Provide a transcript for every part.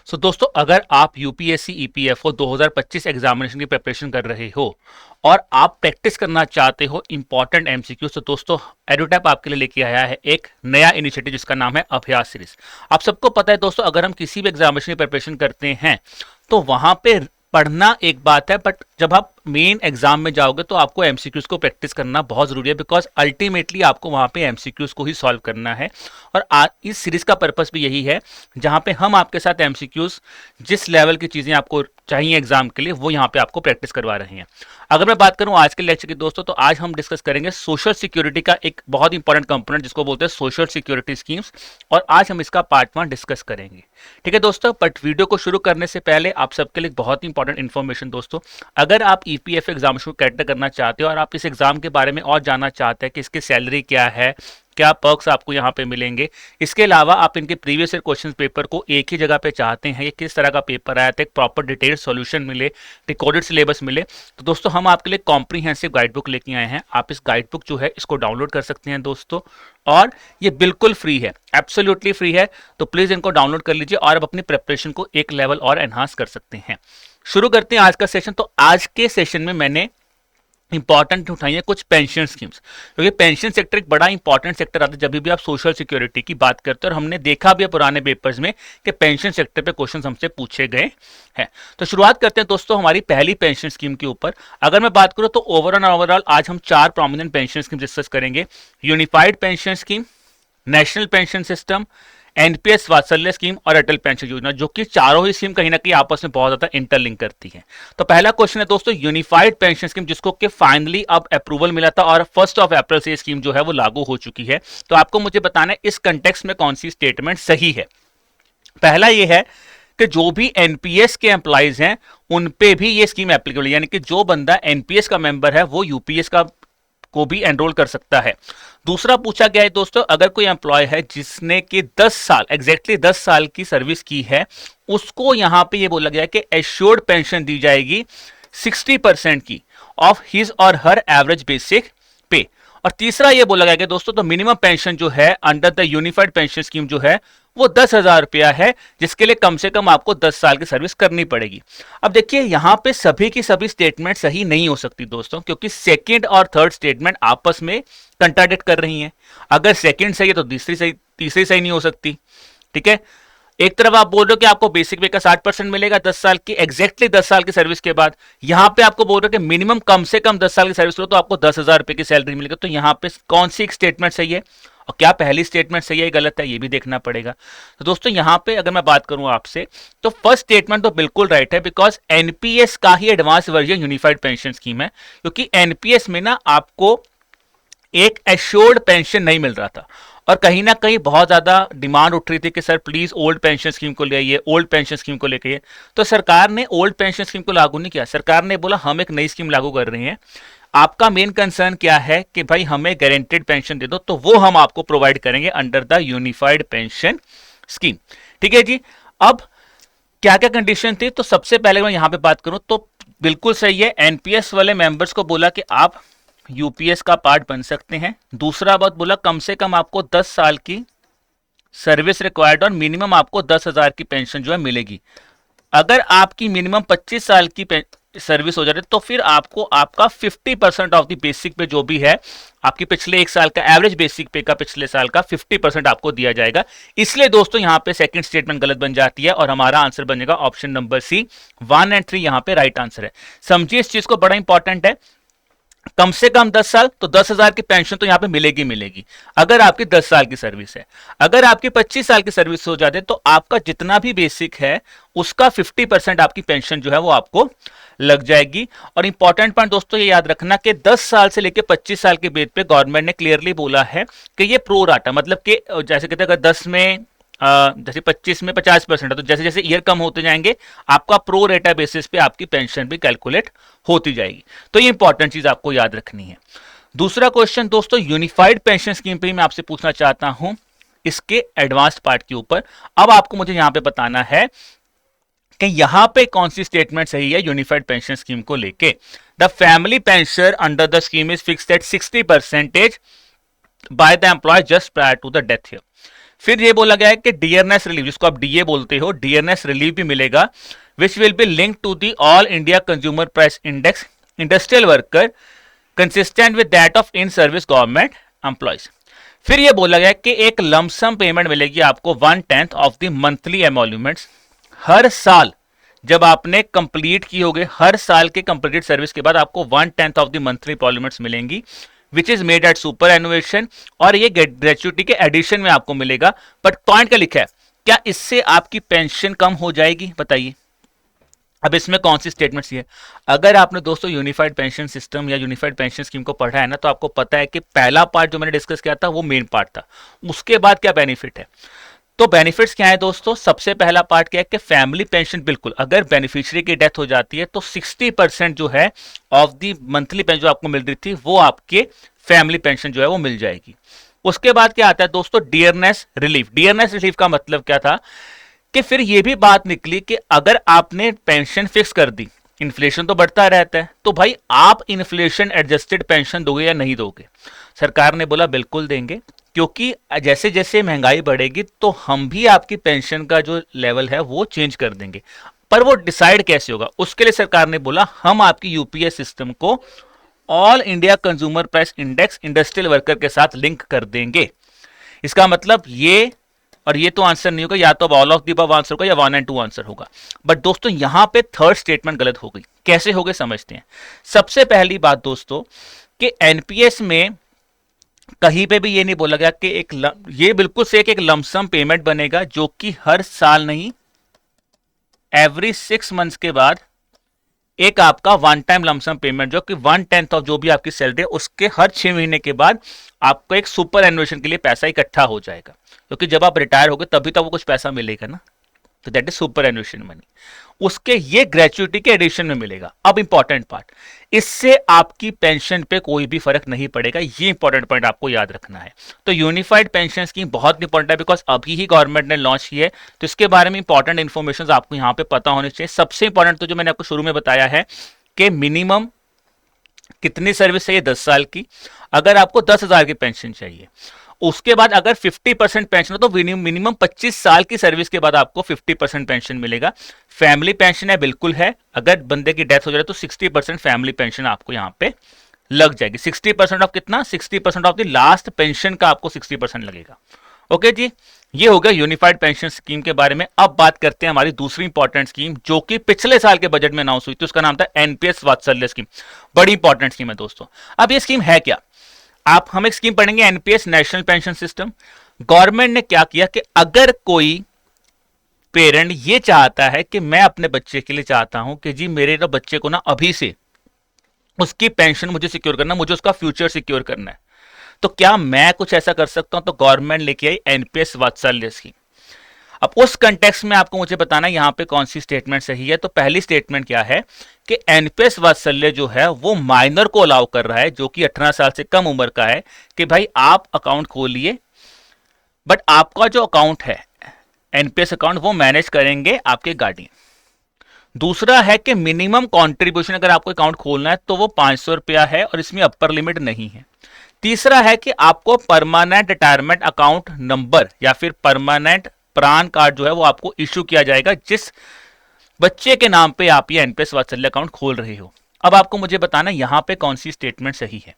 दोस्तों, अगर आप यूपीएससी ईपीएफओ 2025 एग्जामिनेशन की प्रिपरेशन कर रहे हो और आप प्रैक्टिस करना चाहते हो इंपॉर्टेंट एमसीक्यूज, तो दोस्तों एडुटैप आपके लिए लेके आया है एक नया इनिशिएटिव जिसका नाम है अभ्यास सीरीज। आप सबको पता है दोस्तों, अगर हम किसी भी एग्जामिनेशन की प्रिपरेशन करते हैं तो वहां पे पढ़ना एक बात है, बट जब आप मेन एग्जाम में जाओगे तो आपको एमसीक्यूज को प्रैक्टिस करना बहुत जरूरी है, बिकॉज अल्टीमेटली आपको वहां पे एमसीक्यूज को ही सॉल्व करना है। और इस सीरीज का पर्पस भी यही है, जहां पे हम आपके साथ एमसीक्यूज जिस लेवल की चीजें आपको चाहिए एग्जाम के लिए वो यहाँ पे आपको प्रैक्टिस करवा रहे हैं। अगर मैं बात करूं आज के लेक्चर की दोस्तों, तो आज हम डिस्कस करेंगे सोशल सिक्योरिटी का एक बहुत इंपॉर्टेंट कंपोनेंट जिसको बोलते हैं सोशल सिक्योरिटी स्कीम्स, और आज हम इसका पार्ट 1 डिस्कस करेंगे। ठीक है दोस्तों, बट वीडियो को शुरू करने से पहले आप सबके लिए बहुत इंपॉर्टेंट इन्फॉर्मेशन दोस्तों, अगर आप ईपीएफ एग्जाम को कैटर करना चाहते हो और आप इस एग्जाम के बारे में और जानना चाहते हैं कि इसकी सैलरी क्या है, क्या पर्क्स आपको यहाँ पे मिलेंगे, इसके अलावा आप इनके प्रीवियस ईयर क्वेश्चन पेपर को एक ही जगह पे चाहते हैं कि किस तरह का पेपर आया था, एक प्रॉपर डिटेल्ड सॉल्यूशन मिले, रिकॉर्डेड सिलेबस मिले, तो दोस्तों हम आपके लिए कॉम्प्रीहेंसिव गाइड बुक लेके आए हैं। आप इस गाइड बुक जो है इसको डाउनलोड कर सकते हैं दोस्तों, और ये बिल्कुल फ्री है, एब्सोल्युटली फ्री है। तो प्लीज इनको डाउनलोड कर लीजिए और अब अपनी प्रिपरेशन को एक लेवल और एनहांस कर सकते हैं। शुरू करते हैं आज का सेशन। तो आज के सेशन में मैंने इंपॉर्टेंट उठाई है कुछ पेंशन स्कीम्स, क्योंकि पेंशन सेक्टर एक बड़ा इंपॉर्टेंट सेक्टर आता है जब भी आप सोशल सिक्योरिटी की बात करते हैं, और हमने देखा भी है पुराने पेपर्स में कि पेंशन सेक्टर पे क्वेश्चंस हमसे पूछे गए हैं। तो शुरुआत करते हैं दोस्तों हमारी पहली पेंशन स्कीम के ऊपर। अगर मैं बात करूं तो ओवरऑल आज हम 4 प्रोमिनेंट पेंशन स्कीम डिस्कस करेंगे। Unified pension scheme, national pension system, NPS वात्सल्य स्कीम और अटल पेंशन योजना, जो कि चारों ही स्कीम कहीं ना कहीं आपस में बहुत ज्यादा इंटरलिंक करती है। तो पहला क्वेश्चन है दोस्तों यूनिफाइड पेंशन स्कीम, जिसको कि फाइनली अब अप्रूवल मिला था और 1 अप्रैल से स्कीम जो है वो लागू हो चुकी है। तो आपको मुझे बताना है इस कंटेक्स्ट में कौन सी स्टेटमेंट सही है। पहला ये है कि जो भी एनपीएस के एम्प्लॉइज हैं उन पे भी ये स्कीम एप्लीकेबल है, यानी कि जो बंदा एनपीएस का मेंबर है वो यूपीएस का को भी एनरोल कर सकता है। दूसरा पूछा गया है दोस्तों, अगर कोई एम्प्लॉय है जिसने कि 10 साल एग्जैक्टली 10 साल की सर्विस की है, उसको यहां पे ये बोला गया है कि एश्योर्ड पेंशन दी जाएगी 60% की ऑफ हिज और हर एवरेज बेसिक पे। और तीसरा ये बोला गया कि दोस्तों तो मिनिमम पेंशन जो है under the unified pension scheme जो है वो 10,000 रुपया है, जिसके लिए कम से कम आपको 10 साल की सर्विस करनी पड़ेगी। अब देखिए यहां पे सभी की सभी स्टेटमेंट सही नहीं हो सकती दोस्तों, क्योंकि सेकंड और थर्ड स्टेटमेंट आपस में कंट्राडिक्ट कर रही हैं। अगर सेकंड सही है तो तीसरी सही नहीं हो सकती। ठीक है, एक तरफ आप बोल रहे हो कि आपको बेसिक पे का 60% मिलेगा 10 साल की, एग्जैक्टली 10 साल की सर्विस के बाद। यहां पे आपको बोल रहे हो कि मिनिमम कम से कम 10 साल की सर्विस करो तो आपको 10,000 रुपए की सैलरी मिलेगी। तो यहां पे कौन सी एक स्टेटमेंट सही है और क्या पहली स्टेटमेंट सही है गलत है, ये भी देखना पड़ेगा। तो दोस्तों यहां पे अगर मैं बात करूं आपसे, तो फर्स्ट स्टेटमेंट तो बिल्कुल राइट है, बिकॉज एनपीएस का ही advance version unified pension scheme है, क्योंकि एनपीएस में ना आपको एक एश्योर्ड पेंशन नहीं मिल रहा था, और कहीं ना कहीं बहुत ज्यादा डिमांड उठ रही थी कि sir please old pension scheme को ले आइए, ओल्ड पेंशन स्कीम को लेके आइए। तो सरकार ने ओल्ड पेंशन स्कीम को लागू नहीं किया, सरकार ने बोला हम एक नई स्कीम लागू कर रहे हैं। आपका मेन कंसर्न क्या है कि भाई हमें गारंटेड पेंशन दे दो, तो वो हम आपको प्रोवाइड करेंगे under the unified pension scheme. ठीक है जी। अब क्या क्या कंडीशन थी, तो सबसे पहले मैं यहां पे बात करूं तो बिल्कुल सही है, एनपीएस वाले मेंबर्स को बोला कि आप यूपीएस का पार्ट बन सकते हैं। दूसरा बात बोला कम से कम आपको 10 साल की सर्विस रिक्वायर्ड और मिनिमम आपको 10,000 की पेंशन जो है मिलेगी। अगर आपकी मिनिमम 25 साल की सर्विस हो जाती है तो फिर आपको आपका 50% ऑफ द बेसिक पे जो भी है आपकी पिछले एक साल का एवरेज बेसिक पे का पिछले साल का 50% आपको दिया जाएगा। इसलिए दोस्तों यहां पे सेकंड स्टेटमेंट गलत बन जाती है और हमारा आंसर बनेगा ऑप्शन नंबर सी, 1 और 3 यहां पे राइट आंसर है। समझिए इस चीज को, बड़ा इंपॉर्टेंट है। कम से कम 10 साल तो 10,000 की पेंशन तो यहां पे मिलेगी मिलेगी अगर आपकी 10 साल की सर्विस है। अगर आपकी 25 साल की सर्विस हो जाती है तो आपका जितना भी बेसिक है उसका 50% आपकी पेंशन जो है वो आपको लग जाएगी। और इंपॉर्टेंट पॉइंट दोस्तों ये याद रखना कि 10 साल से लेकर 25 साल के बेस पे गवर्नमेंट ने क्लियरली बोला है कि ये प्रो राटा, मतलब कि जैसे कहते हैं अगर 10 में जैसे 25 में 50% है तो जैसे जैसे ईयर कम होते जाएंगे आपका प्रो रेटा बेसिस पे आपकी पेंशन भी कैलकुलेट होती जाएगी। तो ये इंपॉर्टेंट चीज आपको याद रखनी है। दूसरा क्वेश्चन दोस्तों यूनिफाइड पेंशन स्कीम पे मैं आपसे पूछना चाहता हूं इसके एडवांस पार्ट के ऊपर। अब आपको मुझे यहां पे बताना है कि यहां पे कौन सी स्टेटमेंट सही है यूनिफाइड पेंशन स्कीम को लेके। The family pension under the scheme is fixed at 60% by the employ just prior to the death year. फिर ये बोला गया है कि डियरनेस रिलीफ, जिसको आप डीए बोलते हो, डियरनेस रिलीफ भी मिलेगा, which will be link to the all India consumer price index industrial worker consistent with that of in service government employees. फिर ये बोला गया कि एक लमसम पेमेंट मिलेगी आपको 1/10 ऑफ द मंथली एमोल्यूमेंट्स हर साल, जब आपने कंप्लीट की होगी, हर साल के कंप्लीटेड सर्विस के बाद आपको 1/10 ऑफ द मंथली एमोल्यूमेंट्स मिलेंगी, which is made at superannuation, और ये ग्रेचुइटी के एडिशन में आपको मिलेगा। बट पॉइंट क्या लिखा है, क्या इससे आपकी पेंशन कम हो जाएगी, बताइए। अब इसमें कौन सी स्टेटमेंट्स है, अगर आपने दोस्तों यूनिफाइड पेंशन सिस्टम या यूनिफाइड पेंशन स्कीम को पढ़ा है ना, तो आपको पता है कि पहला पार्ट जो मैंने डिस्कस किया था वो मेन पार्ट था, उसके बाद क्या बेनिफिट है। तो बेनिफिट्स क्या है दोस्तों, सबसे पहला पार्ट क्या है कि फैमिली पेंशन, बिल्कुल अगर बेनिफिशियरी की डेथ हो जाती है तो 60% जो है ऑफ दी मंथली पेंशन जो आपको मिल रही थी वो आपके फैमिली पेंशन जो है वो मिल जाएगी। उसके बाद क्या आता है दोस्तों, डियरनेस रिलीफ। डियरनेस रिलीफ का मतलब क्या था कि फिर ये भी बात निकली कि अगर आपने पेंशन फिक्स कर दी, इन्फ्लेशन तो बढ़ता रहता है, तो भाई आप इन्फ्लेशन एडजस्टेड पेंशन दोगे या नहीं दोगे। सरकार ने बोला बिल्कुल देंगे, क्योंकि जैसे जैसे महंगाई बढ़ेगी तो हम भी आपकी पेंशन का जो लेवल है वो चेंज कर देंगे। पर वो डिसाइड कैसे होगा, उसके लिए सरकार ने बोला हम आपकी यूपीएस सिस्टम को all India consumer price index industrial worker के साथ लिंक कर देंगे। इसका मतलब ये, और ये तो आंसर नहीं होगा, या तो all of the above answer होगा या 1 और 2 आंसर होगा। बट दोस्तों यहां पे थर्ड स्टेटमेंट गलत हो गई। कैसे हो गए समझते हैं। सबसे पहली बात दोस्तों कि एनपीएस में कहीं पे भी ये नहीं बोला गया कि ये बिल्कुल से एक लमसम पेमेंट बनेगा, जो कि हर साल नहीं, एवरी 6 मंथ्स के बाद एक आपका वन टाइम लमसम पेमेंट, जो कि 1/10 ऑफ जो भी आपकी सैलरी है उसके हर 6 महीने के बाद आपको एक सुपर एनुएशन के लिए पैसा इकट्ठा हो जाएगा, क्योंकि जब आप रिटायर होगे तभी तो वो कुछ पैसा मिलेगा ना, तो दैट इज सुपर एनुएशन मनी। उसके ये ग्रेचुइटी के एडिशन में मिलेगा। अब इंपॉर्टेंट पार्ट, इससे आपकी पेंशन पे कोई भी फर्क नहीं पड़ेगा, ये इंपॉर्टेंट पॉइंट आपको याद रखना है। तो यूनिफाइड पेंशन स्कीम बहुत इंपॉर्टेंट है, बिकॉज अभी ही गवर्नमेंट ने लॉन्च की है, तो इसके बारे में इंपॉर्टेंट इन्फॉर्मेशन आपको यहाँ पे पता होनी चाहिए। सबसे इंपॉर्टेंट तो जो मैंने आपको शुरू में बताया है कि मिनिमम कितनी सर्विस चाहिए, 10 साल की, अगर आपको 10,000 की पेंशन चाहिए। उसके बाद अगर 50% पेंशन हो तो मिनिमम 25 साल की सर्विस के बाद आपको 50% पेंशन मिलेगा। फैमिली पेंशन है, बिल्कुल है, अगर बंदे की डेथ हो जाए तो 60% फैमिली पेंशन आपको यहां पे लग जाएगी। 60% ऑफ कितना, 60% ऑफ द लास्ट पेंशन का आपको 60% लगेगा। ओके जी, ये हो गया यूनिफाइड पेंशन स्कीम के बारे में। अब बात करते हैं हमारी दूसरी इंपॉर्टेंट स्कीम, जो कि पिछले साल के बजट में अनाउंस हुई थी, उसका नाम था एनपीएस वात्सल्य स्कीम। बड़ी इंपॉर्टेंट स्कीम है दोस्तों। अब ये स्कीम है क्या, आप हम एक स्कीम पढ़ेंगे, NPS national pension system. Government ने क्या किया कि अगर कोई पेरेंट ये चाहता है कि मैं अपने बच्चे के लिए चाहता हूं कि जी मेरे ना बच्चे को ना अभी से उसकी पेंशन मुझे सिक्योर करना, मुझे उसका फ्यूचर सिक्योर करना है, तो क्या मैं कुछ ऐसा कर सकता हूं। तो गवर्नमेंट लेके आई एनपीएस वात्सल्य स्कीम। अब उस कंटेक्स्ट में आपको मुझे बताना है यहां पे कौन सी स्टेटमेंट सही है। तो पहली स्टेटमेंट क्या है कि एनपीएस वात्सल्य जो है वो माइनर को अलाउ कर रहा है, जो कि 18 साल से कम उम्र का है, कि भाई आप अकाउंट खोलिए, बट आपका जो अकाउंट है एनपीएस अकाउंट वो मैनेज करेंगे आपके गार्डियन। दूसरा है कि मिनिमम कॉन्ट्रीब्यूशन अगर आपको अकाउंट खोलना है तो वो 500 रुपया है और इसमें अपर लिमिट नहीं है। तीसरा है कि आपको परमानेंट रिटायरमेंट अकाउंट नंबर या फिर परमानेंट प्राण कार्ड जो है वो आपको इश्यू किया जाएगा, जिस बच्चे के नाम पे आप ये एनपीएस वात्सल्य अकाउंट खोल रहे हो। अब आपको मुझे बताना यहां पे कौन सी स्टेटमेंट सही है।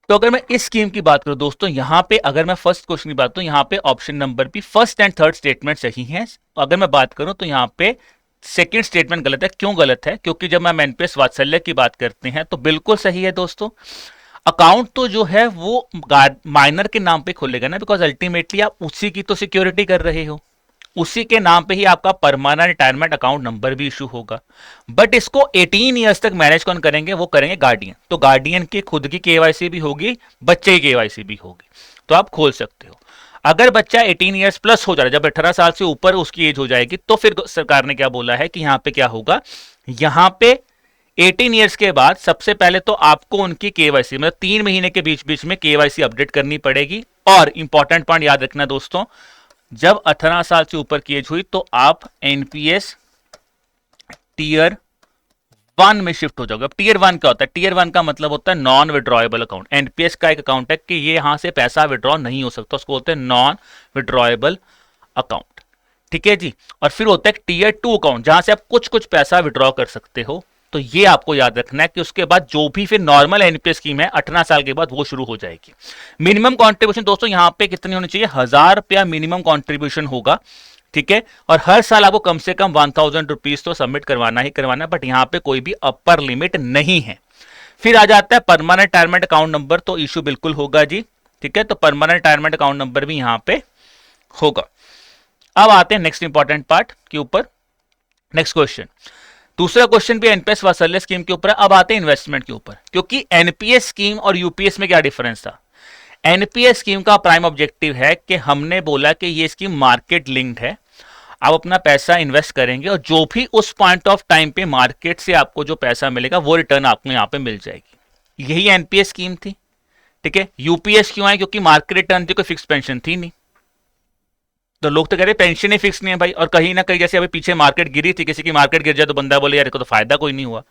तो अगर मैं इस स्कीम की बात करूं दोस्तों, यहां पे अगर मैं फर्स्ट क्वेश्चन की बात करूं, यहां पे ऑप्शन नंबर भी फर्स्ट एंड थर्ड स्टेटमेंट सही है। अगर मैं बात करूं तो यहां पे सेकंड स्टेटमेंट गलत है। क्यों गलत है, क्योंकि जब हम एनपीएस वात्सल्य की बात करते हैं तो बिल्कुल सही है दोस्तों। अकाउंट तो जो है वो माइनर के नाम पे खोलेगा ना, बिकॉज अल्टीमेटली आप उसी की तो सिक्योरिटी कर रहे हो, उसी के नाम पे ही आपका परमानेंट रिटायरमेंट अकाउंट नंबर भी इशू होगा। बट इसको 18 ईयर्स तक मैनेज कौन करेंगे, वो करेंगे गार्डियन। तो गार्डियन की खुद की केवाईसी भी होगी, बच्चे की केवाईसी भी होगी, तो आप खोल सकते हो। अगर बच्चा 18 ईयर्स प्लस हो जा रहा है, जब 18 साल से ऊपर उसकी एज हो जाएगी, तो फिर सरकार ने क्या बोला है कि यहां पे क्या होगा, यहां पे 18 ईयर्स के बाद सबसे पहले तो आपको उनकी केवाईसी मतलब 3 महीने के बीच बीच में केवाईसी अपडेट करनी पड़ेगी। और इंपॉर्टेंट पॉइंट याद रखना दोस्तों, जब 18 साल से ऊपर की एज हुई तो आप एनपीएस टीयर वन में शिफ्ट हो जाओगे। अब टीयर वन क्या होता है? टीयर वन का मतलब होता है नॉन विड्रॉएबल अकाउंट। एनपीएस का एक अकाउंट है कि ये यहां से पैसा विड्रॉ नहीं हो सकता, उसको बोलते हैं नॉन विड्रॉएबल अकाउंट। ठीक है जी। और फिर होता है टीयर टू अकाउंट, जहां से आप कुछ कुछ पैसा विड्रॉ कर सकते हो। तो ये आपको याद रखना है कि उसके बाद जो भी फिर नॉर्मल एनपीएस स्कीम है 18 साल के बाद वो शुरू हो जाएगी। मिनिमम कॉन्ट्रीब्यूशन दोस्तों यहां पे कितनी होनी चाहिए? 1000 रुपया मिनिमम कॉन्ट्रीब्यूशन होगा। ठीक है। और हर साल आपको कम से कम 1000 रुपीज तो सबमिट करवाना ही करवाना है, बट यहां पे कोई भी अपर लिमिट नहीं है। फिर आ जाता है परमानेंट रिटायरमेंट अकाउंट नंबर, तो इशू बिल्कुल होगा जी। ठीक है। तो परमानेंट रिटायरमेंट अकाउंट नंबर भी यहां पे होगा। अब आते हैं नेक्स्ट इंपॉर्टेंट पार्ट के ऊपर। नेक्स्ट क्वेश्चन, दूसरा क्वेश्चन भी एनपीएस वात्सल्य स्कीम के ऊपर है। अब आते हैं इन्वेस्टमेंट के ऊपर, क्योंकि एनपीएस स्कीम और यूपीएस में क्या डिफरेंस था? एनपीएस स्कीम का प्राइम ऑब्जेक्टिव है कि हमने बोला कि ये स्कीम मार्केट लिंक्ड है। आप अपना पैसा इन्वेस्ट करेंगे और जो भी उस पॉइंट ऑफ टाइम पे मार्केट से आपको जो पैसा मिलेगा वो रिटर्न आपको यहां पे मिल जाएगी। यही एनपीएस स्कीम थी। ठीक है। यूपीएस क्यों है? क्योंकि मार्केट रिटर्न थी, कोई फिक्स पेंशन थी नहीं। तो लोग तो कह रहे पेंशन ही फिक्स नहीं है भाई, और कहीं ना कहीं जैसे अभी पीछे मार्केट गिरी थी, किसी की मार्केट गिर जाए तो बंदा बोले यार इसको तो फायदा कोई नहीं हुआ।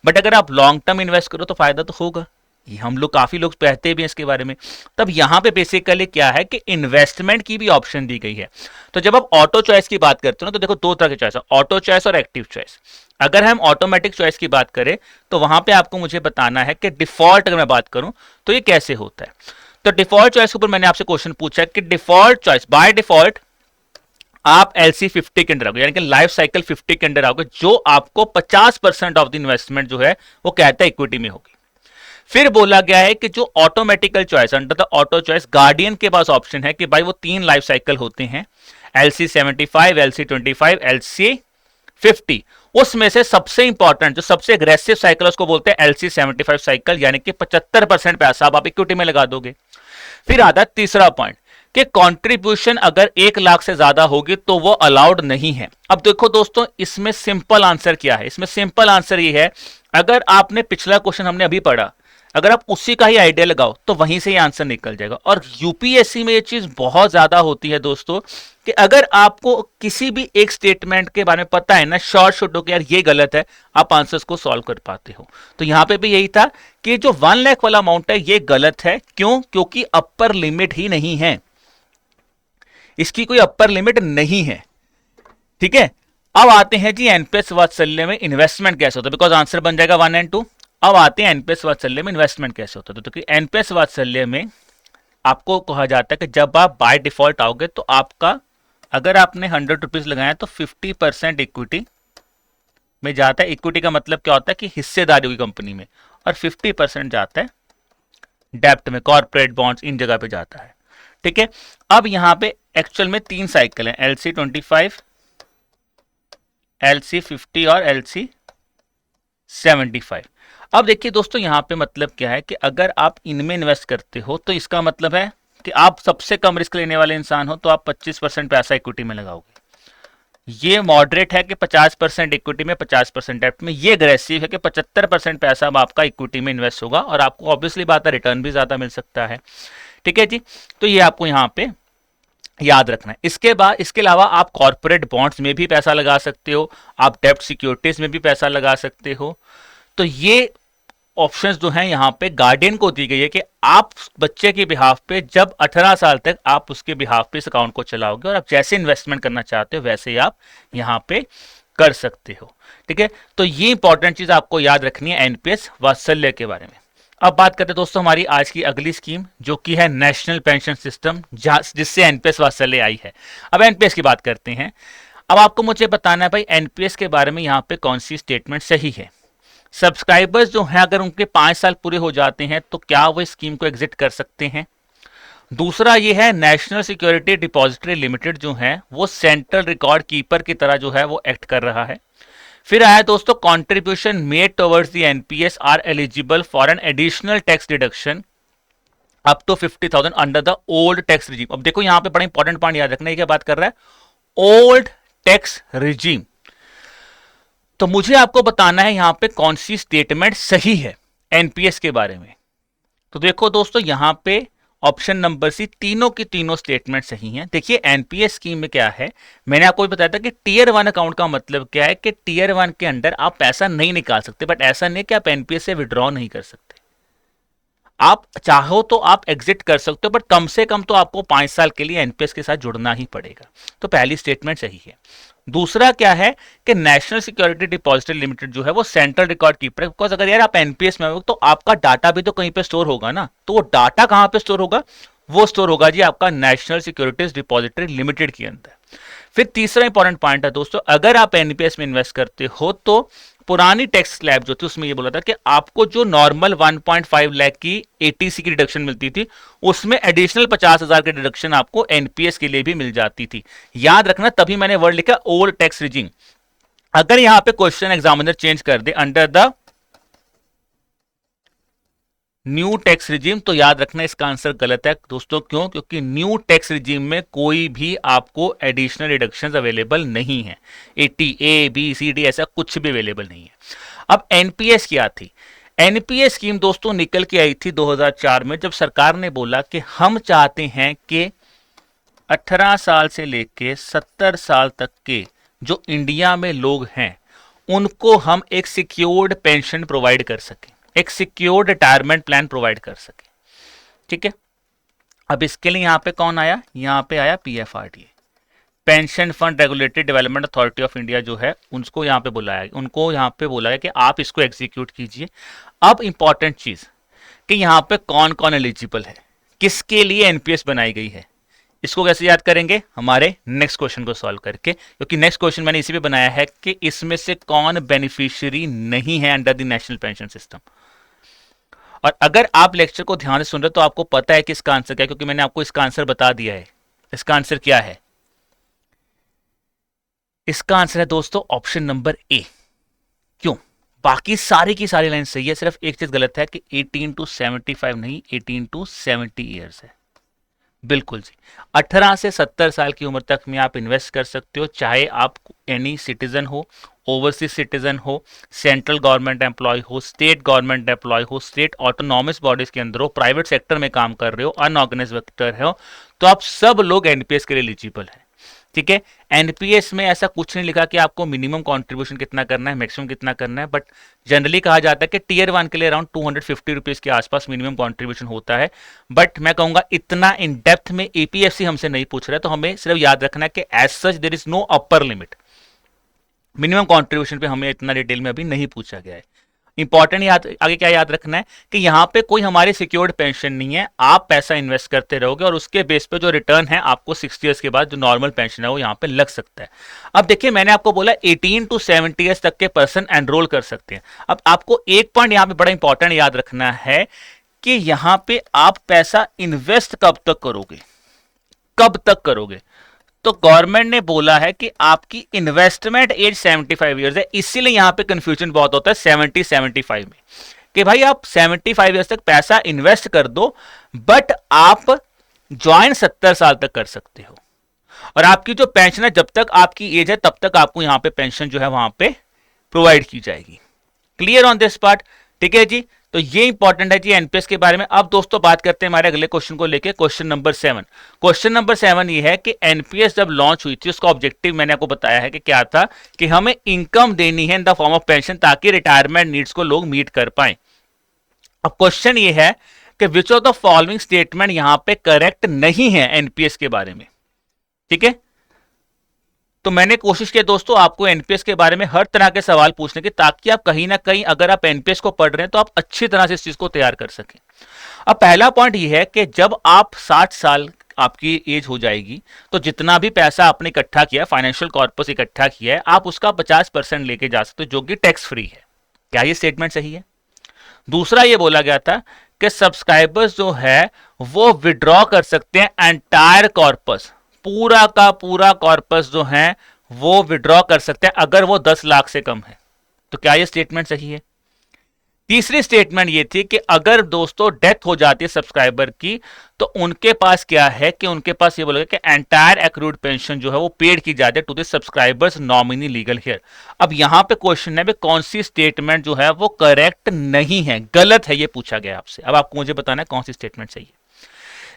बट अगर आप लॉन्ग टर्म इन्वेस्ट करो तो फायदा तो होगा। ये हम लोग काफी लोग कहते भी हैं इसके बारे में। तब यहां पे बेसिकली क्या है कि इन्वेस्टमेंट की भी ऑप्शन दी गई है। तो जब आप ऑटो चॉइस की बात करते हो ना, तो देखो दो तरह की चॉइस है, ऑटो चॉइस और एक्टिव चॉइस। अगर हम ऑटोमेटिक चॉइस की बात करें तो वहां पे आपको मुझे बताना है कि डिफॉल्ट अगर मैं बात करूं तो ये कैसे होता है। तो डिफॉल्ट चॉइस के ऊपर मैंने आपसे क्वेश्चन पूछा है कि डिफॉल्ट चॉइस, बाय डिफॉल्ट आप एलसी 50 के अंडर आओगे, यानी कि लाइफ साइकिल 50 के अंडर आओगे, जो आपको 50% ऑफ द इन्वेस्टमेंट जो है वो कहता है इक्विटी में होगी। फिर बोला गया है कि जो automatically choice, under the auto choice guardian के पास ऑप्शन है कि भाई वो 3 लाइफ साइकिल होते हैं, एलसी 75, एलसी 25, एलसी 50। उसमें से सबसे इंपॉर्टेंट जो सबसे अग्रेसिव साइकिल उसको बोलते हैं एलसी 75 साइकिल, यानी कि 75% पैसा आप इक्विटी में लगा दोगे। फिर आता है तीसरा पॉइंट कि कंट्रीब्यूशन अगर 1 लाख से ज्यादा होगी तो वो अलाउड नहीं है। अब देखो दोस्तों, इसमें सिंपल आंसर क्या है? इसमें सिंपल आंसर ये है, अगर आपने पिछला क्वेश्चन हमने अभी पढ़ा, अगर आप उसी का ही आइडिया लगाओ तो वहीं से ही आंसर निकल जाएगा। और यूपीएससी में ये चीज बहुत ज्यादा होती है दोस्तों, कि अगर आपको किसी भी एक स्टेटमेंट के बारे में पता है ना, शॉर्ट शॉर्ट हो के यार ये गलत है, आप आंसर्स को सॉल्व कर पाते हो। तो यहां पे भी यही था कि जो 1 लाख वाला अमाउंट है ये गलत है। क्यों? क्योंकि अपर लिमिट ही नहीं है, इसकी कोई अपर लिमिट नहीं है। ठीक है। अब आते हैं जी एनपीएस वात्सल्य में इन्वेस्टमेंट कैसे होता है, बिकॉज आंसर बन जाएगा 1 और 2। अब आते हैं एनपीएस वात्सल्य में इन्वेस्टमेंट कैसे होता है। तो एनपीएस वात्सल्य में आपको कहा जाता है कि जब आप बाय डिफॉल्ट आओगे तो आपका, अगर आपने 100 रुपीज लगाया तो 50% इक्विटी में जाता है। इक्विटी का मतलब क्या होता है कि हिस्सेदारी हुई कंपनी में, और 50% जाता है डेप्ट में, कॉर्पोरेट बॉन्ड्स, इन जगह पे जाता है। ठीक है। अब यहां पे एक्चुअल में 3 साइकिल है, एलसी 25, एलसी 50 और एलसी 75। अब देखिए दोस्तों, यहां पे मतलब क्या है कि अगर आप इनमें इन्वेस्ट करते हो तो इसका मतलब है कि आप सबसे कम रिस्क लेने वाले इंसान हो, तो आप 25% पैसा इक्विटी में लगाओगे। ये मॉडरेट है कि 50% इक्विटी में, 50% डेप्ट में। ये अग्रेसिव है कि 75% पैसा आपका इक्विटी में इन्वेस्ट होगा, और आपको ऑब्वियसली बात है रिटर्न भी ज्यादा मिल सकता है। ठीक है जी। तो ये आपको यहां पे याद रखना है। इसके बाद, इसके अलावा आप कॉर्पोरेट बॉन्ड्स में भी पैसा लगा सकते हो, आप डेप्ट सिक्योरिटीज में भी पैसा लगा सकते हो। तो ये ऑप्शंस जो हैं यहां पे गार्डियन को दी गई है कि आप बच्चे के बिहाफ पे जब 18 साल तक आप उसके बिहाफ पे इस अकाउंट को चलाओगे, और आप जैसे इन्वेस्टमेंट करना चाहते हो वैसे ही आप यहां पे कर सकते हो। ठीक है। तो ये इंपॉर्टेंट चीज आपको याद रखनी है एनपीएस वात्सल्य के बारे में। अब बात करते हैं दोस्तों हमारी आज की अगली स्कीम, जो कि है नेशनल पेंशन सिस्टम, जिससे एनपीएस वात्सल्य आई है। अब एनपीएस की बात करते हैं। अब आपको मुझे बताना है भाई एनपीएस के बारे में यहाँ पे कौन सी स्टेटमेंट सही है। सब्सक्राइबर्स जो हैं अगर उनके 5 साल पूरे हो जाते हैं तो क्या वो स्कीम को एग्जिट कर सकते हैं। दूसरा ये है नेशनल सिक्योरिटी डिपॉजिटरी लिमिटेड जो है वो सेंट्रल रिकॉर्ड कीपर की तरह जो है वो एक्ट कर रहा है। फिर आया दोस्तों contribution made towards the NPS are eligible for an additional tax deduction up to 50,000 under the old tax regime. अब देखो यहां पे बड़ा इंपॉर्टेंट पॉइंट याद रखना है, क्या बात कर रहा है, ओल्ड टैक्स रिजीम। तो मुझे आपको बताना है यहां पे कौन सी स्टेटमेंट सही है एनपीएस के बारे में। तो देखो दोस्तों यहां पे ऑप्शन नंबर सी, तीनों की तीनों स्टेटमेंट सही हैं। देखिए एनपीएस स्कीम में क्या है, मैंने आपको भी बताया था कि टीयर वन अकाउंट का मतलब क्या है कि टीयर वन के अंडर आप पैसा नहीं निकाल सकते, बट ऐसा नहीं कि आप एनपीएस से विड्रॉ नहीं कर सकते। आप चाहो तो आप एग्जिट कर सकते हो, बट कम से कम तो आपको 5 साल के लिए एनपीएस के साथ जुड़ना ही पड़ेगा। तो पहली स्टेटमेंट सही है। दूसरा क्या है कि नेशनल सिक्योरिटी डिपॉजिटरी लिमिटेड जो है वो सेंट्रल रिकॉर्ड कीपर है, बिकॉज अगर यार आप एनपीएस में हो तो आपका डाटा भी तो कहीं पे स्टोर होगा ना, तो वो डाटा कहां पे स्टोर होगा, वो स्टोर होगा जी आपका नेशनल सिक्योरिटीज डिपॉजिटरी लिमिटेड के अंदर। फिर तीसरा इंपॉर्टेंट पॉइंट है दोस्तों, अगर आप एनपीएस में इन्वेस्ट करते हो तो पुरानी टैक्स स्लैब जो थी उसमें ये बोला था कि आपको जो नॉर्मल 1.5 लाख की एटीसी की डिडक्शन मिलती थी, उसमें एडिशनल 50,000 की डिडक्शन आपको एनपीएस के लिए भी मिल जाती थी। याद रखना, तभी मैंने वर्ड लिखा ओल्ड टैक्स रिजिम। अगर यहां पे क्वेश्चन एग्जामिनर चेंज कर दे under the new tax regime, तो याद रखना इसका आंसर गलत है दोस्तों। क्यों? क्योंकि न्यू टैक्स रिजीम में कोई भी आपको एडिशनल डिडक्शंस अवेलेबल नहीं है। 80 ए बी सी डी ऐसा कुछ भी अवेलेबल नहीं है। अब एनपीएस क्या थी? एनपीएस स्कीम दोस्तों निकल के आई थी 2004 में, जब सरकार ने बोला कि हम चाहते हैं कि 18 साल से लेके 70 साल तक के जो इंडिया में लोग हैं उनको हम एक सिक्योर्ड पेंशन प्रोवाइड कर सकें, एक सिक्योर्ड रिटायरमेंट प्लान प्रोवाइड कर सके। ठीक है, अब इसके लिए यहां पे कौन आया? यहां पे आया PFRDA, pension fund regulatory development authority of India जो है, उनको यहां पे बुलाया, उनको यहां पे बोला है कि आप इसको एग्जीक्यूट कीजिए। अब इंपॉर्टेंट चीज कि यहां पे कौन कौन एलिजिबल है, किसके लिए एनपीएस बनाई गई है, इसको कैसे याद करेंगे? हमारे नेक्स्ट क्वेश्चन को सॉल्व करके, क्योंकि नेक्स्ट क्वेश्चन मैंने इसी पे बनाया है कि इसमें से कौन बेनिफिशियरी नहीं है under the national pension system. और अगर आप लेक्चर को ध्यान से सुन रहे तो आपको पता है कि इसका आंसर क्या है, क्योंकि मैंने आपको इसका आंसर बता दिया है। इसका आंसर क्या है? इसका आंसर है दोस्तों ऑप्शन नंबर ए। क्यों? बाकी सारी की सारी लाइन सही है, सिर्फ एक चीज गलत है कि 18 to 75 नहीं, 18 to 70 ईयर्स है। बिल्कुल जी, 18 से 70 साल की उम्र तक में आप इन्वेस्ट कर सकते हो, चाहे आप एनी सिटीजन हो, ओवरसीज सिटीजन हो, सेंट्रल गवर्नमेंट एम्प्लॉय हो, स्टेट गवर्नमेंट एम्प्लॉय हो, स्टेट ऑटोनॉमस बॉडीज के अंदर हो, प्राइवेट सेक्टर में काम कर रहे हो, अनऑर्गेनाइज्ड सेक्टर हो, तो आप सब लोग एनपीएस के लिए एलिजिबल है। ठीक है, एनपीएस में ऐसा कुछ नहीं लिखा कि आपको मिनिमम कंट्रीब्यूशन कितना करना है, मैक्सिमम कितना करना है, बट जनरली कहा जाता है कि टीयर वन के लिए अराउंड 250 रुपीज के आसपास मिनिमम कंट्रीब्यूशन होता है। बट मैं कहूंगा इतना इन डेप्थ में एपीएफसी हमसे नहीं पूछ रहा है, तो हमें सिर्फ याद रखना है कि as such there is no upper limit. Minimum contribution पे हमें इतना डिटेल में अभी नहीं पूछा गया है। इंपॉर्टेंट याद आगे क्या याद रखना है कि यहां पे कोई हमारी सिक्योर्ड पेंशन नहीं है, आप पैसा इन्वेस्ट करते रहोगे और उसके बेस पे जो रिटर्न है आपको 60 ईयर्स के बाद जो नॉर्मल पेंशन है वो यहां पे लग सकता है। अब देखिए मैंने आपको बोला 18 to 70 ईयर्स तक के पर्सन एनरोल कर सकते हैं। अब आपको एक पॉइंट यहां पे बड़ा इंपॉर्टेंट याद रखना है कि यहां पे आप पैसा इन्वेस्ट कब तक करोगे, कब तक करोगे? तो गवर्नमेंट ने बोला है कि आपकी इन्वेस्टमेंट एज 75 ईयर्स है, इसीलिए यहां पे कंफ्यूजन बहुत होता है 70-75 में कि भाई आप 75 ईयर्स तक पैसा इन्वेस्ट कर दो, बट आप ज्वाइन 70 साल तक कर सकते हो, और आपकी जो पेंशन है जब तक आपकी एज है तब तक आपको यहां पे पेंशन जो है वहां पे प्रोवाइड की जाएगी। Clear on this part? ठीक है जी, तो ये इंपॉर्टेंट है जी एनपीएस के बारे में। अब दोस्तों बात करते हैं हमारे अगले क्वेश्चन को लेके, क्वेश्चन नंबर 7। क्वेश्चन नंबर 7 ये है कि एनपीएस जब लॉन्च हुई थी उसका ऑब्जेक्टिव मैंने आपको बताया है कि क्या था, कि हमें इनकम देनी है in the form of pension ताकि रिटायरमेंट नीड्स को लोग मीट कर पाए। अब क्वेश्चन ये है कि which of the following statement यहां पे करेक्ट नहीं है एनपीएस के बारे में। ठीक है, तो मैंने कोशिश की दोस्तों आपको एनपीएस के बारे में हर तरह के सवाल पूछने की, ताकि आप कहीं ना कहीं अगर आप एनपीएस को पढ़ रहे हैं तो आप अच्छी तरह से इस चीज को तैयार कर सकें। अब पहला पॉइंट यह है कि जब आप 60 साल आपकी एज हो जाएगी तो जितना भी पैसा आपने इकट्ठा किया, फाइनेंशियल कॉर्पस इकट्ठा किया है, आप उसका 50% लेके जा सकते हो जो कि टैक्स फ्री है। क्या ये स्टेटमेंट सही है? दूसरा ये बोला गया था कि सब्सक्राइबर्स जो है वो विड्रॉ कर सकते हैं एंटायर कॉर्पस, पूरा का पूरा कॉर्पस जो है वो विड्रॉ कर सकते हैं अगर वो 10 लाख से कम है। तो क्या ये स्टेटमेंट सही है? तीसरी स्टेटमेंट ये थी कि अगर दोस्तों डेथ हो जाती है सब्सक्राइबर की तो उनके पास क्या है कि उनके पास ये बोला कि एंटायर एक्रूड पेंशन जो है वो पेड की जाती है to the subscriber's nominee legal heir. अब यहां पे क्वेश्चन है कौन सी स्टेटमेंट जो है वो करेक्ट नहीं है, गलत है, ये पूछा गया आपसे। अब आपको मुझे बताना है कौन सी स्टेटमेंट सही है।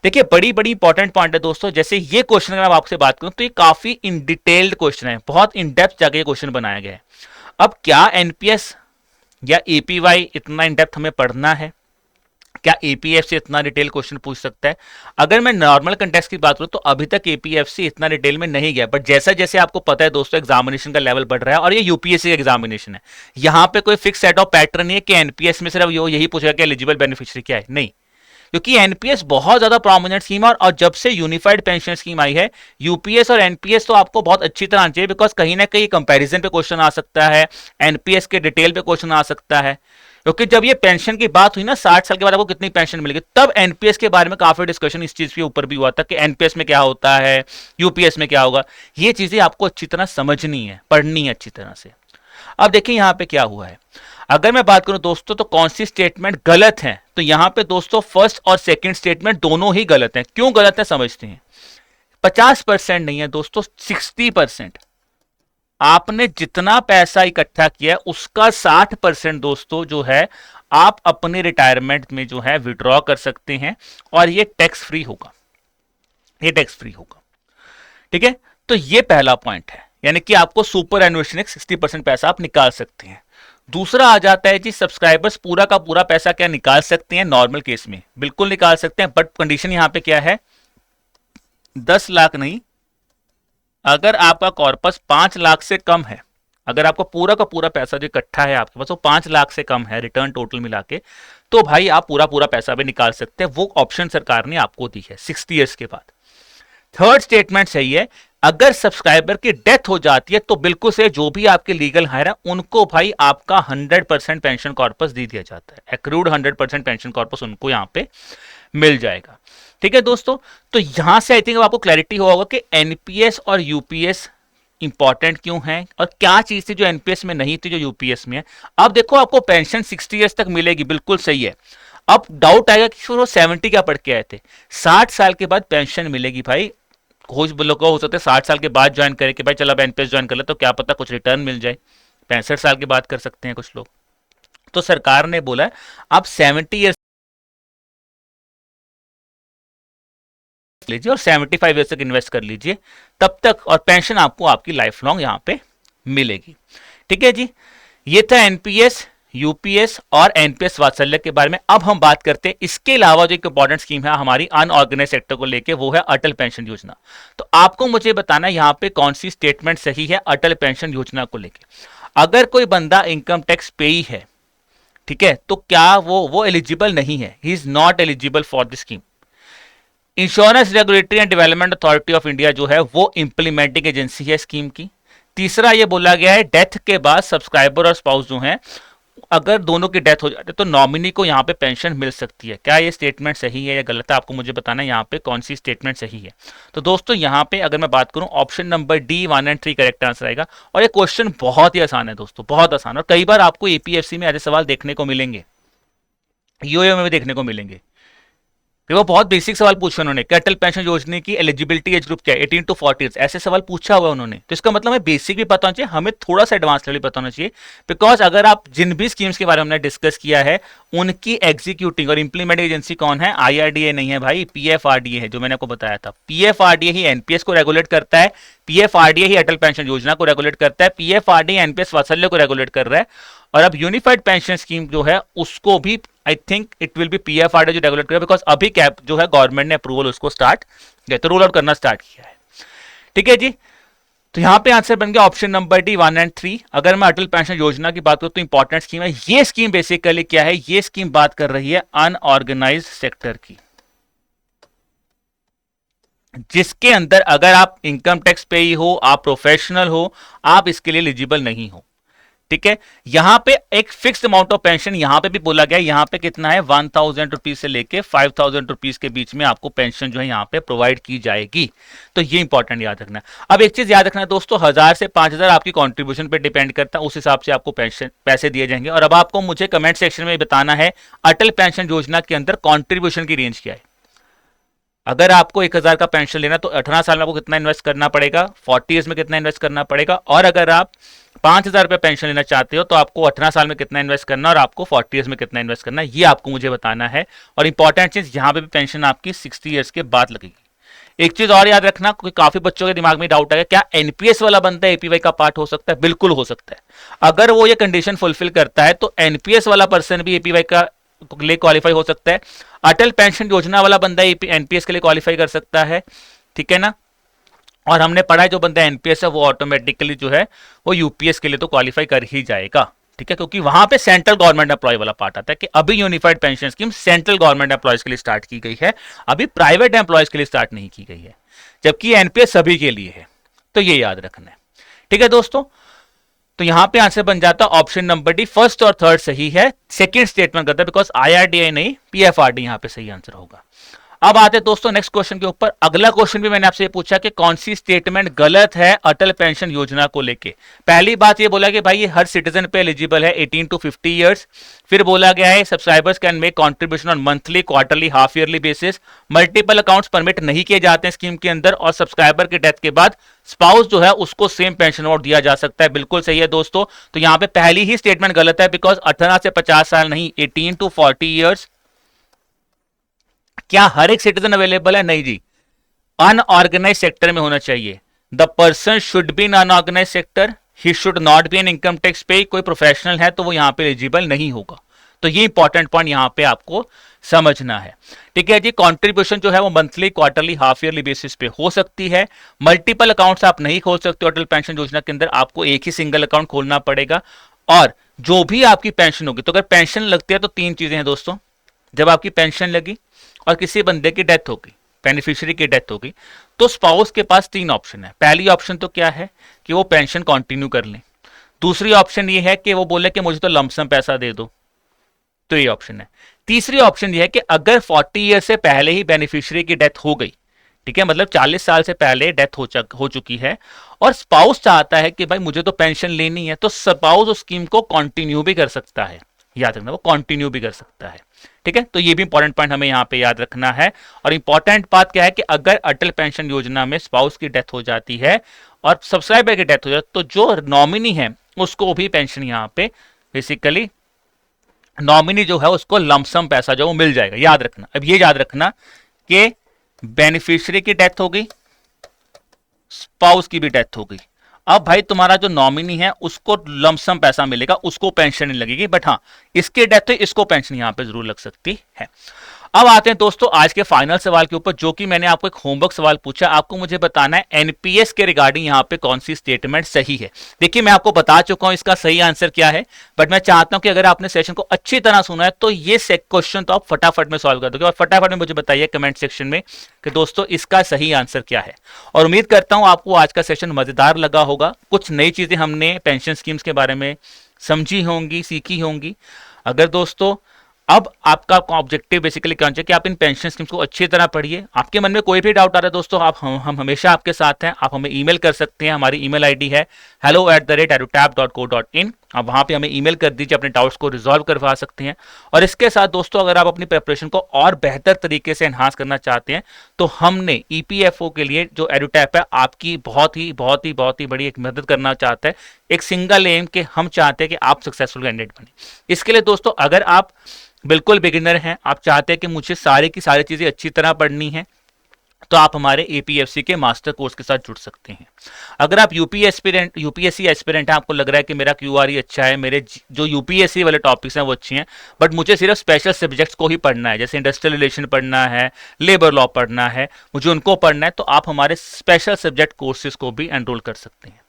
देखिए बड़ी बड़ी इंपॉर्टेंट पॉइंट है दोस्तों। जैसे ये क्वेश्चन अगर मैं आपसे बात करूं तो ये काफी इन डिटेल्ड क्वेश्चन है, बहुत इन डेप्थ जाके ये क्वेश्चन बनाया गया है। अब क्या एनपीएस या एपीवाई इतना इन डेप्थ हमें पढ़ना है? क्या एपीएफ से इतना डिटेल क्वेश्चन पूछ सकता है? अगर मैं नॉर्मल कंटेक्स्ट की बात करूं तो अभी तक एपीएफ से इतना डिटेल में नहीं गया, बट जैसा जैसे आपको पता है दोस्तों एग्जामिनेशन का लेवल बढ़ रहा है और ये यूपीएससी का एग्जामिनेशन है, यहां पे कोई फिक्स सेट ऑफ पैटर्न नहीं है कि एनपीएस में सिर्फ यही पूछेगा कि एलिजिबल बेनिफिशियरी क्या है, नहीं। क्योंकि एनपीएस बहुत ज्यादा प्रोमिनेंट स्कीम है, और जब से यूनिफाइड पेंशन स्कीम आई है यूपीएस और एनपीएस तो आपको बहुत अच्छी तरह आना चाहिए, बिकॉज कहीं ना कहीं कंपैरिजन पे क्वेश्चन आ सकता है, एनपीएस के डिटेल पे क्वेश्चन आ सकता है। क्योंकि जब ये पेंशन की बात हुई ना 60 साल के बाद आपको कितनी पेंशन मिलेगी, तब एनपीएस के बारे में काफी डिस्कशन इस चीज के ऊपर भी हुआ था कि एनपीएस में क्या होता है, यूपीएस में क्या होगा। ये चीजें आपको अच्छी तरह समझनी है, पढ़नी है अच्छी तरह से। अब देखिए यहां पे क्या हुआ है, अगर मैं बात करूं दोस्तों तो कौन सी स्टेटमेंट गलत है, तो यहां पे दोस्तों फर्स्ट और सेकंड स्टेटमेंट दोनों ही गलत हैं। क्यों गलत है समझते हैं। 50% नहीं है दोस्तों, 60%। आपने जितना पैसा इकट्ठा किया उसका 60% दोस्तों जो है आप अपने रिटायरमेंट में जो है विड्रॉ कर सकते हैं, और ये टैक्स फ्री होगा, ये टैक्स फ्री होगा। ठीक है, तो ये पहला पॉइंट है, यानी कि आपको सुपर एनुएशन 60% पैसा आप निकाल सकते हैं। दूसरा आ जाता है जी सब्सक्राइबर्स पूरा का पूरा पैसा क्या निकाल सकते हैं? नॉर्मल केस में बिल्कुल निकाल सकते हैं, बट कंडीशन यहां पे क्या है, 10 लाख नहीं, अगर आपका कॉर्पस 5 लाख से कम है, अगर आपका पूरा का पूरा पैसा जो इकट्ठा है आपके पास वो 5 लाख से कम है रिटर्न टोटल मिला के, तो भाई आप पूरा पूरा पैसा भी निकाल सकते हैं। वो ऑप्शन सरकार ने आपको दी है 60 ईयर्स के बाद। थर्ड स्टेटमेंट सही है, अगर सब्सक्राइबर की डेथ हो जाती है तो बिल्कुल से जो भी आपके लीगल हायर है उनको भाई आपका 100% पेंशन कॉर्पस दे दिया जाता है, एक्रूड 100% पेंशन कॉर्पस उनको यहां पे मिल जाएगा। ठीक है दोस्तों, तो यहां से आई थिंक आपको क्लैरिटी होगा कि एनपीएस और यूपीएस इंपॉर्टेंट क्यों है और क्या चीज थी जो एनपीएस में नहीं थी जो यूपीएस में है। अब देखो आपको पेंशन 60 ईयर्स तक मिलेगी, बिल्कुल सही है। अब डाउट आएगा कि वो 70 क्या पढ़ के आए थे, 60 साल के बाद पेंशन मिलेगी भाई। कुछ लोग हो सकते हैं 60 साल के बाद ज्वाइन करे कि भाई चलो अब एनपीएस ज्वाइन कर ले तो क्या पता कुछ रिटर्न मिल जाए, 65 साल के बाद कर सकते हैं कुछ लोग। तो सरकार ने बोला है आप 70 ईयर्स लीजिए और 75 ईयर्स तक इन्वेस्ट कर लीजिए तब तक, और पेंशन आपको आपकी लाइफ लॉन्ग यहां पे मिलेगी। ठीक है जी, ये था एनपीएस, यूपीएस और एनपीएस वात्सल्य के बारे में। अब हम बात करते हैं इसके अलावा जो एक इंपॉर्टेंट स्कीम है हमारी अनऑर्गेनाइज सेक्टर को लेके, वो है अटल पेंशन योजना। तो आपको मुझे बताना है यहां पे कौन सी स्टेटमेंट सही है अटल पेंशन योजना को लेके। अगर कोई बंदा इनकम टैक्स पेई है, ठीक है, तो क्या वो एलिजिबल नहीं है, he is not eligible for the scheme. Insurance regulatory and development authority of India जो है वो इंप्लीमेंटिंग एजेंसी है स्कीम की। तीसरा ये बोला गया है डेथ के बाद सब्सक्राइबर और स्पाउस जो हैं अगर दोनों की डेथ हो जाती है तो नॉमिनी को यहां पे पेंशन मिल सकती है। क्या ये स्टेटमेंट सही है या गलत है, आपको मुझे बताना है यहां पे कौन सी स्टेटमेंट सही है। तो दोस्तों यहां पे अगर मैं बात करूं ऑप्शन नंबर डी 1 और 3 करेक्ट आंसर आएगा। और ये क्वेश्चन बहुत ही आसान है दोस्तों, बहुत आसान, और कई बार आपको एपीएफसी में ऐसे सवाल देखने को मिलेंगे, यूए में भी देखने को मिलेंगे। वो बहुत बेसिक सवाल पूछे उन्होंने कि अटल पेंशन योजना की एलिजिबिलिटी एज ग्रुप क्या है, 18 to 40, ऐसे सवाल पूछा हुआ उन्होंने। तो इसका मतलब हमें बेसिक भी पता होना चाहिए, हमें थोड़ा सा एडवांस लेवल पता होना चाहिए। बिकॉज अगर आप जिन भी स्कीम्स के बारे में हमने डिस्कस किया है उनकी एग्जीक्यूटिंग और इंप्लीमेंटिंग एजेंसी कौन है, आईआरडीए नहीं है भाई, पीएफआरडीए है, जो मैंने आपको बताया था। पीएफआरडीए ही एनपीएस को रेगुलेट करता है, पीएफआरडीए ही अटल पेंशन योजना को रेगुलेट करता है, पीएफआरडीए एनपीएस वात्सल्य को रेगुलेट कर रहा है। और अब यूनिफाइड पेंशन स्कीम जो है उसको भी I think it will be PFRDA जो रेगुलेट करेगा, बिकॉज अभी कैप जो है गवर्नमेंट ने अप्रूवल उसको स्टार्ट किया, तो रोल आउट करना स्टार्ट किया है। ठीक है जी, तो यहां पे आंसर बन गया ऑप्शन नंबर डी 1 और 3। अगर मैं अटल पेंशन योजना की बात करूं तो इंपॉर्टेंट स्कीम है ये। स्कीम बेसिकली क्या है, ये स्कीम बात कर रही है अनऑर्गेनाइज्ड सेक्टर की, जिसके अंदर अगर आप इनकम टैक्स पेई हो, आप प्रोफेशनल हो, आप इसके लिए एलिजिबल नहीं हो। ठीक है, यहां पे एक फिक्स्ड अमाउंट ऑफ पेंशन यहां पे भी बोला गया, यहां पे कितना है 1000 रुपीज से लेके 5000 रुपीज के बीच में आपको पेंशन जो है यहां पे प्रोवाइड की जाएगी। तो ये इंपॉर्टेंट याद रखना। अब एक चीज याद रखना दोस्तों, 1000 से 5000 आपकी कॉन्ट्रीब्यूशन पे डिपेंड करता है, उस हिसाब से आपको पेंशन पैसे दिए जाएंगे। और अब आपको मुझे कमेंट सेक्शन में बताना है अटल पेंशन योजना के अंदर कॉन्ट्रीब्यूशन की रेंज क्या है। अगर आपको 1000 का पेंशन लेना तो 18 साल में आपको कितना इन्वेस्ट करना पड़ेगा, 40 ईयर्स में कितना इन्वेस्ट करना पड़ेगा, और अगर आप 5000 रुपये पेंशन लेना चाहते हो तो आपको 18 साल में कितना इन्वेस्ट करना और आपको 40 ईयर्स में कितना इन्वेस्ट करना है, ये आपको मुझे बताना है। और इंपॉर्टेंट चीज, यहां पे भी पेंशन आपकी 60 ईयर्स के बाद लगेगी। एक चीज और याद रखना, क्योंकि काफी बच्चों के दिमाग में डाउट है, क्या एनपीएस वाला बंदा एपीवाई का पार्ट हो सकता है? बिल्कुल हो सकता है। अगर वो ये कंडीशन फुलफिल करता है तो एनपीएस वाला पर्सन भी एपीवाई का लिए क्वालिफाई हो सकता है। अटल पेंशन योजना वाला बंदा एनपीएस के लिए क्वालिफाई कर सकता है, ठीक है ना। और हमने पढ़ा है जो बंदा एनपीएस है वो ऑटोमेटिकली जो है वो यूपीएस के लिए तो क्वालिफाई कर ही जाएगा, ठीक है, क्योंकि वहां पे सेंट्रल गवर्नमेंट एम्प्लॉय वाला पार्ट आता है कि अभी unified pension scheme central government employees के लिए स्टार्ट की गई है, अभी प्राइवेट एम्प्लॉयज के लिए स्टार्ट नहीं की गई है, जबकि एनपीएस सभी के लिए है। तो ये याद रखना है, ठीक है दोस्तों। तो यहां पे आंसर बन जाता है ऑप्शन नंबर डी, फर्स्ट और थर्ड सही है, सेकंड स्टेटमेंट गलत है, बिकॉज आईआरडीआई नहीं पीएफआरडी यहां पे सही आंसर होगा। अब आते हैं दोस्तों नेक्स्ट क्वेश्चन के ऊपर। अगला क्वेश्चन भी मैंने आपसे पूछा कि कौन सी स्टेटमेंट गलत है अटल पेंशन योजना को लेके। पहली बात ये बोला कि भाई ये हर सिटीजन पे एलिजिबल है 18 to 50 ईयर्स। फिर बोला गया है subscribers can make contribution on monthly, quarterly, half yearly basis. Multiple accounts permit नहीं किए जाते हैं स्कीम के अंदर, और सब्सक्राइबर की डेथ के बाद स्पाउस जो है उसको सेम पेंशन अमाउंट दिया जा सकता है। बिल्कुल सही है दोस्तों। तो यहां पे पहली ही स्टेटमेंट गलत है, बिकॉज 18 से 50 साल नहीं, 18 to 40 ईयर्स। क्या हर एक सिटीजन अवेलेबल है? नहीं जी, अनऑर्गेनाइज सेक्टर में होना चाहिए। The person should be in unorganised sector, he should not be an income tax pay. कोई प्रोफेशनल है तो वो यहां पे एलिजिबल नहीं होगा। तो ये इंपॉर्टेंट पॉइंट यहां पे आपको समझना है, ठीक है जी। कंट्रीब्यूशन जो है वो monthly, quarterly, half yearly basis पे हो सकती है। मल्टीपल अकाउंट्स आप नहीं खोल सकते अटल पेंशन योजना के अंदर, आपको एक ही सिंगल अकाउंट खोलना पड़ेगा। और जो भी आपकी पेंशन होगी, तो अगर पेंशन लगती है तो 3 चीजें हैं दोस्तों। जब आपकी पेंशन लगी और किसी बंदे की डेथ होगी, बेनिफिशियरी की डेथ होगी, तो स्पाउस के पास 3 ऑप्शन है। पहली ऑप्शन तो क्या है कि वो पेंशन कंटिन्यू कर लें। दूसरी ऑप्शन ये है कि वो बोले कि मुझे तो लमसम पैसा दे दो, तो ये ऑप्शन है। तीसरी ऑप्शन ये है कि अगर 40 ईयर से पहले ही बेनिफिशियरी की डेथ हो गई, ठीक है, मतलब 40 साल से पहले डेथ हो चुकी है, और स्पाउस चाहता है कि भाई मुझे तो पेंशन लेनी है, तो स्पाउस उस स्कीम को कंटिन्यू भी कर सकता है। याद रखना, वो कंटिन्यू भी कर सकता है, ठीक है। तो ये भी इंपॉर्टेंट पॉइंट हमें यहां पे याद रखना है। और इंपॉर्टेंट बात क्या है कि अगर अटल पेंशन योजना में स्पाउस की डेथ हो जाती है और सब्सक्राइबर की डेथ हो जाती है, तो जो नॉमिनी है उसको भी पेंशन यहां पे बेसिकली नॉमिनी जो है उसको लमसम पैसा जो वो मिल जाएगा। याद रखना, अब ये याद रखना कि बेनिफिशियरी की डेथ हो गई, स्पाउस की भी डेथ हो गई, अब भाई तुम्हारा जो नॉमिनी है उसको लमसम पैसा मिलेगा, उसको पेंशन नहीं लगेगी। बट हाँ, इसकी डेथ है, इसको पेंशन यहां पे जरूर लग सकती है। अब आते हैं दोस्तों आज के फाइनल सवाल के ऊपर, जो कि मैंने आपको एक होमवर्क सवाल पूछा। आपको मुझे बताना है एनपीएस के रिगार्डिंग यहां पे कौन सी स्टेटमेंट सही है। देखिए मैं आपको बता चुका हूं इसका सही आंसर क्या है, बट मैं चाहता हूं कि अगर आपने सेशन को अच्छी तरह सुना है तो ये क्वेश्चन तो आप फटाफट में सॉल्व कर दोगे, और फटाफट में मुझे बताइए कमेंट सेक्शन में कि दोस्तों इसका सही आंसर क्या है। और उम्मीद करता हूं आपको आज का सेशन मजेदार लगा होगा। कुछ नई चीजें हमने पेंशन स्कीम्स के बारे में समझी होंगी, सीखी होंगी। अगर दोस्तों अब आपका ऑब्जेक्टिव बेसिकली क्या होना चाहिए कि आप इन पेंशन स्कीम्स को अच्छी तरह पढ़िए। आपके मन में कोई भी डाउट आ रहा है दोस्तों, आप हम हमेशा आपके साथ हैं। आप हमें ईमेल कर सकते हैं, हमारी ईमेल आईडी है hello@edutap.co.in। आप वहां पे हमें ईमेल कर दीजिए, अपने डाउट्स को रिजॉल्व करवा सकते हैं। और इसके साथ दोस्तों अगर आप अपनी प्रिपरेशन को और बेहतर तरीके से एनहांस करना चाहते हैं तो हमने ईपीएफओ के लिए जो एडुटैप है आपकी बहुत ही बड़ी एक मदद करना चाहता है। एक सिंगल एम के हम चाहते हैं कि आप सक्सेसफुल कैंडिडेट बने। इसके लिए दोस्तों अगर आप बिल्कुल बिगिनर हैं, आप चाहते हैं कि मुझे सारी की सारी चीजें अच्छी तरह पढ़नी है, तो आप हमारे एपीएफसी के मास्टर कोर्स के साथ जुड़ सकते हैं। अगर आप यूपीएससी एस्पिरेंट हैं, आपको लग रहा है कि मेरा क्यूआरई अच्छा है, मेरे जो यूपीएससी वाले टॉपिक्स हैं वो अच्छे हैं, बट मुझे सिर्फ स्पेशल सब्जेक्ट्स को ही पढ़ना है, जैसे इंडस्ट्रियल रिलेशन पढ़ना है, लेबर लॉ पढ़ना है, मुझे उनको पढ़ना है, तो आप हमारे स्पेशल सब्जेक्ट कोर्सेज को भी एनरोल कर सकते हैं।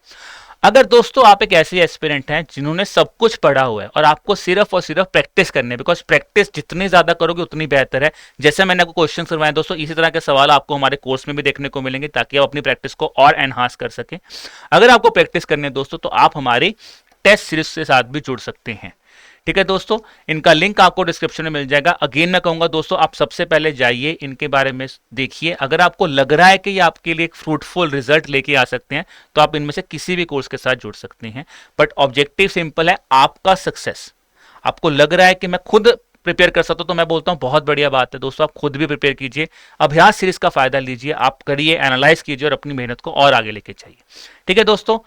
अगर दोस्तों आप एक ऐसे एस्पिरेंट हैं जिन्होंने सब कुछ पढ़ा हुआ है और आपको सिर्फ और सिर्फ प्रैक्टिस करनी है, बिकॉज प्रैक्टिस जितनी ज्यादा करोगे उतनी बेहतर है। जैसे मैंने आपको क्वेश्चन करवाए दोस्तों, इसी तरह के सवाल आपको हमारे कोर्स में भी देखने को मिलेंगे ताकि आप अपनी प्रैक्टिस को और एनहांस कर सकें। अगर आपको प्रैक्टिस करनी है दोस्तों तो आप हमारी टेस्ट सीरीज के साथ भी जुड़ सकते हैं, ठीक है दोस्तों। इनका लिंक आपको डिस्क्रिप्शन में मिल जाएगा। अगेन मैं कहूंगा दोस्तों, आप सबसे पहले जाइए इनके बारे में देखिए। अगर आपको लग रहा है कि ये आपके लिए एक फ्रूटफुल रिजल्ट लेके आ सकते हैं तो आप इनमें से किसी भी कोर्स के साथ जुड़ सकते हैं। बट ऑब्जेक्टिव सिंपल है, आपका सक्सेस। आपको लग रहा है कि मैं खुद प्रिपेयर कर सकते हो तो मैं बोलता हूँ बहुत बढ़िया बात है दोस्तों, आप खुद भी प्रिपेयर कीजिए, अभ्यास सीरीज का फायदा लीजिए, आप करिए, एनालाइज कीजिए और अपनी मेहनत को और आगे लेके जाइए। ठीक है दोस्तों,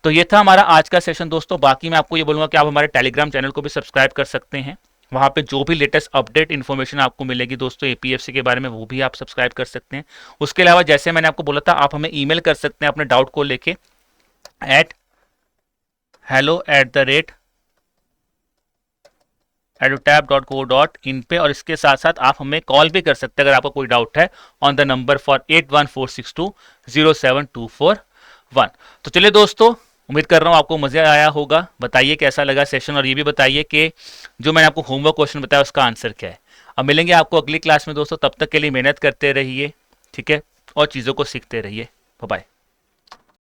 तो ये था हमारा आज का सेशन दोस्तों। बाकी मैं आपको ये बोलूंगा कि आप हमारे टेलीग्राम चैनल को भी सब्सक्राइब कर सकते हैं, वहां पे जो भी लेटेस्ट अपडेट इन्फॉर्मेशन आपको मिलेगी दोस्तों एपीएफसी के बारे में वो भी आप सब्सक्राइब कर सकते हैं। उसके अलावा जैसे मैंने आपको बोला था, आप हमें ईमेल कर सकते हैं अपने डाउट को लेके एट hello@edutap.co.in पे, और इसके साथ साथ आप हमें कॉल भी कर सकते हैं अगर आपको कोई डाउट है ऑन द नंबर फॉर 8146207241। तो चलिए दोस्तों, उम्मीद कर रहा हूँ आपको मजा आया होगा। बताइए कैसा लगा सेशन, और ये भी बताइए कि जो मैंने आपको होमवर्क क्वेश्चन बताया उसका आंसर क्या है। अब मिलेंगे आपको अगली क्लास में दोस्तों, तब तक के लिए मेहनत करते रहिए, ठीक है, और चीज़ों को सीखते रहिए। Bye bye.